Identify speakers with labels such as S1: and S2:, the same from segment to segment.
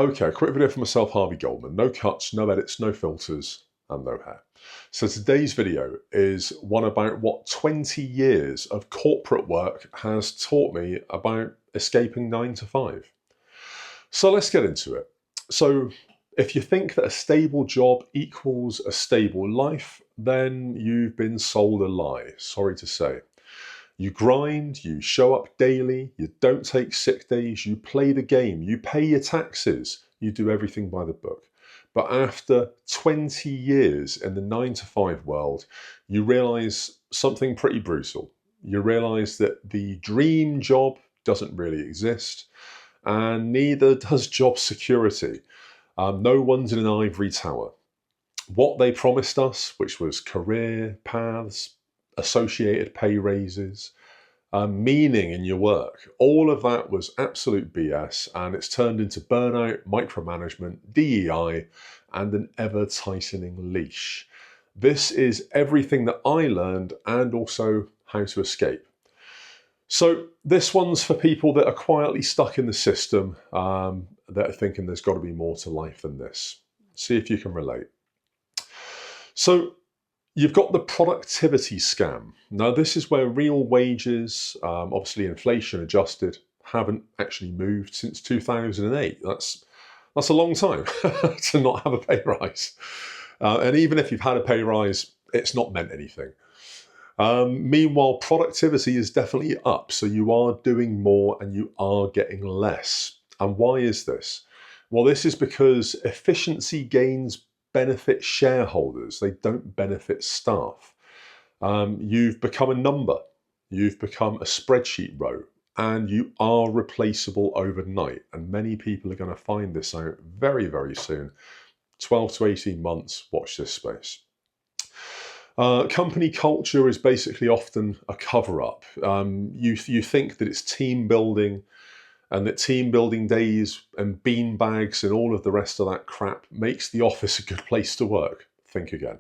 S1: Okay, a quick video for myself, Harvey Goldman. No cuts, no edits, no filters, and no hair. So today's video is one about what 20 years of corporate work has taught me about escaping 9 to 5. So let's get into it. So if you think that a stable job equals a stable life, then you've been sold a lie, sorry to say. You grind, you show up daily, you don't take sick days, you play the game, you pay your taxes, you do everything by the book. But after 20 years in the 9 to 5 world, you realize something pretty brutal. You realize that the dream job doesn't really exist, and neither does job security. No one's in an ivory tower. What they promised us, which was career paths, associated pay raises, meaning in your work, all of that was absolute BS, and it's turned into burnout, micromanagement, DEI, and an ever-tightening leash. This is everything that I learned and also how to escape. So this one's for people that are quietly stuck in the system, that are thinking there's got to be more to life than this. See if you can relate. So you've got the productivity scam. Now, this is where real wages, obviously inflation adjusted, haven't actually moved since 2008. That's a long time to not have a pay rise. And even if you've had a pay rise, it's not meant anything. Meanwhile, productivity is definitely up. So you are doing more and you are getting less. And why is this? Well, this is because efficiency gains benefit shareholders. They don't benefit staff. You've become a number. You've become a spreadsheet row, and you are replaceable overnight. And many people are going to find this out very, very soon. 12 to 18 months, watch this space. Company culture is basically often a cover-up. You think that it's team building, and that team building days and bean bags and all of the rest of that crap makes the office a good place to work. Think again.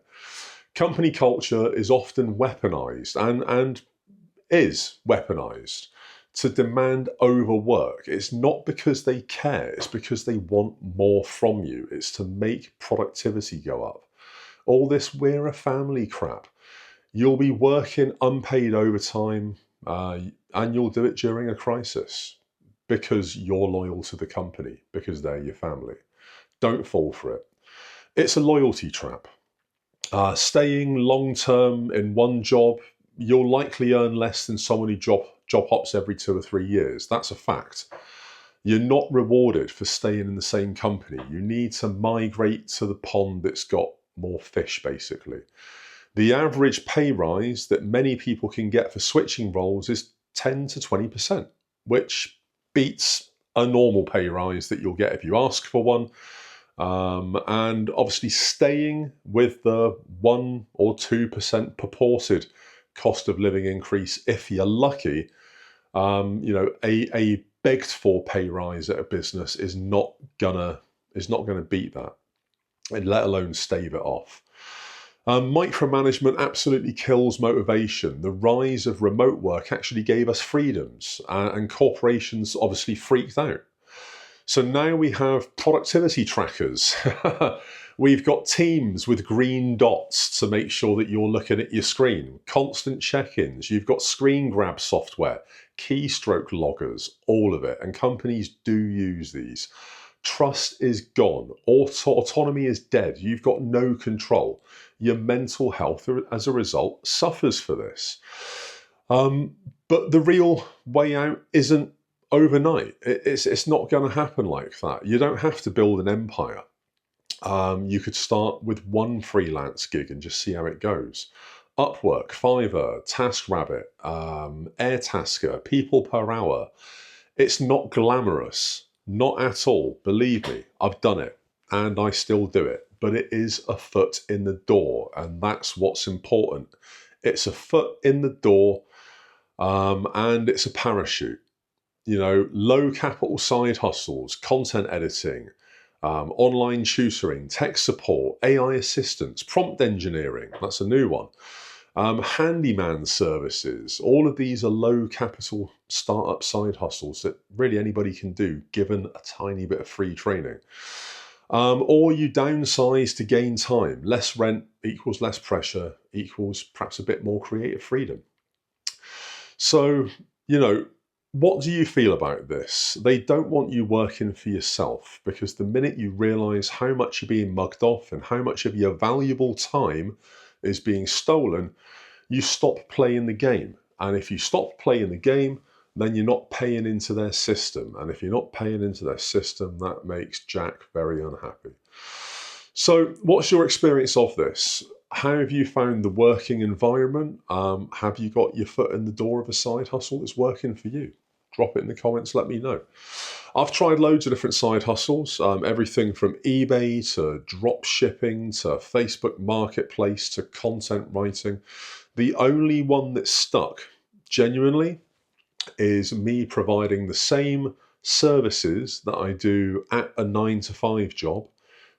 S1: Company culture is often weaponized and is weaponized to demand overwork. It's not because they care, it's because they want more from you. It's to make productivity go up. All this "we're a family" crap. You'll be working unpaid overtime, and you'll do it during a crisis, because you're loyal to the company, because they're your family. Don't fall for it. It's a loyalty trap. Staying long-term in one job, you'll likely earn less than someone who job hops every 2 or 3 years. That's a fact. You're not rewarded for staying in the same company. You need to migrate to the pond that's got more fish, basically. The average pay rise that many people can get for switching roles is 10 to 20%, which beats a normal pay rise that you'll get if you ask for one. And obviously staying with the 1 or 2% purported cost of living increase, if you're lucky, a begged for pay rise at a business is not gonna beat that, and let alone stave it off. Micromanagement absolutely kills motivation. The rise of remote work actually gave us freedoms, and corporations obviously freaked out. So now we have productivity trackers. We've got teams with green dots to make sure that you're looking at your screen, constant check-ins. You've got screen grab software, keystroke loggers, all of it. And companies do use these. Trust is gone. Autonomy is dead. You've got no control. Your mental health, as a result, suffers for this. But the real way out isn't overnight. It's not going to happen like that. You don't have to build an empire. You could start with one freelance gig and just see how it goes. Upwork, Fiverr, TaskRabbit, Airtasker, people per hour. It's not glamorous. Not at all. Believe me, I've done it and I still do it, but it is a foot in the door, and that's what's important. It's a foot in the door, and it's a parachute. Low capital side hustles, content editing, online tutoring, tech support, AI assistance, prompt engineering. That's a new one. Handyman services, all of these are low capital startup side hustles that really anybody can do given a tiny bit of free training. Or you downsize to gain time. Less rent equals less pressure equals perhaps a bit more creative freedom. So, what do you feel about this? They don't want you working for yourself, because the minute you realize how much you're being mugged off and how much of your valuable time is being stolen, you stop playing the game. And if you stop playing the game, then you're not paying into their system. And if you're not paying into their system, that makes Jack very unhappy. So what's your experience of this? How have you found the working environment? Have you got your foot in the door of a side hustle that's working for you? Drop it in the comments, let me know. I've tried loads of different side hustles, everything from eBay to drop shipping to Facebook Marketplace to content writing. The only one that stuck, genuinely, is me providing the same services that I do at a 9-to-5 job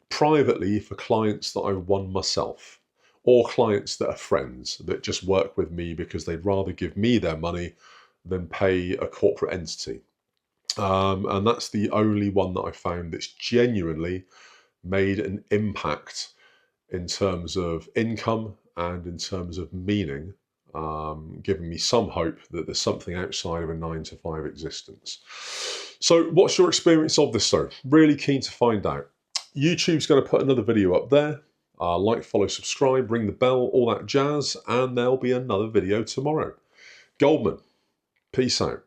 S1: privately for clients that I won myself, or clients that are friends that just work with me because they'd rather give me their money than pay a corporate entity. And that's the only one that I found that's genuinely made an impact in terms of income and in terms of meaning, giving me some hope that there's something outside of a 9-to-5 existence. So what's your experience of this though? Really keen to find out. YouTube's going to put another video up there. Like, follow, subscribe, ring the bell, all that jazz, and there'll be another video tomorrow. Goldman, peace out.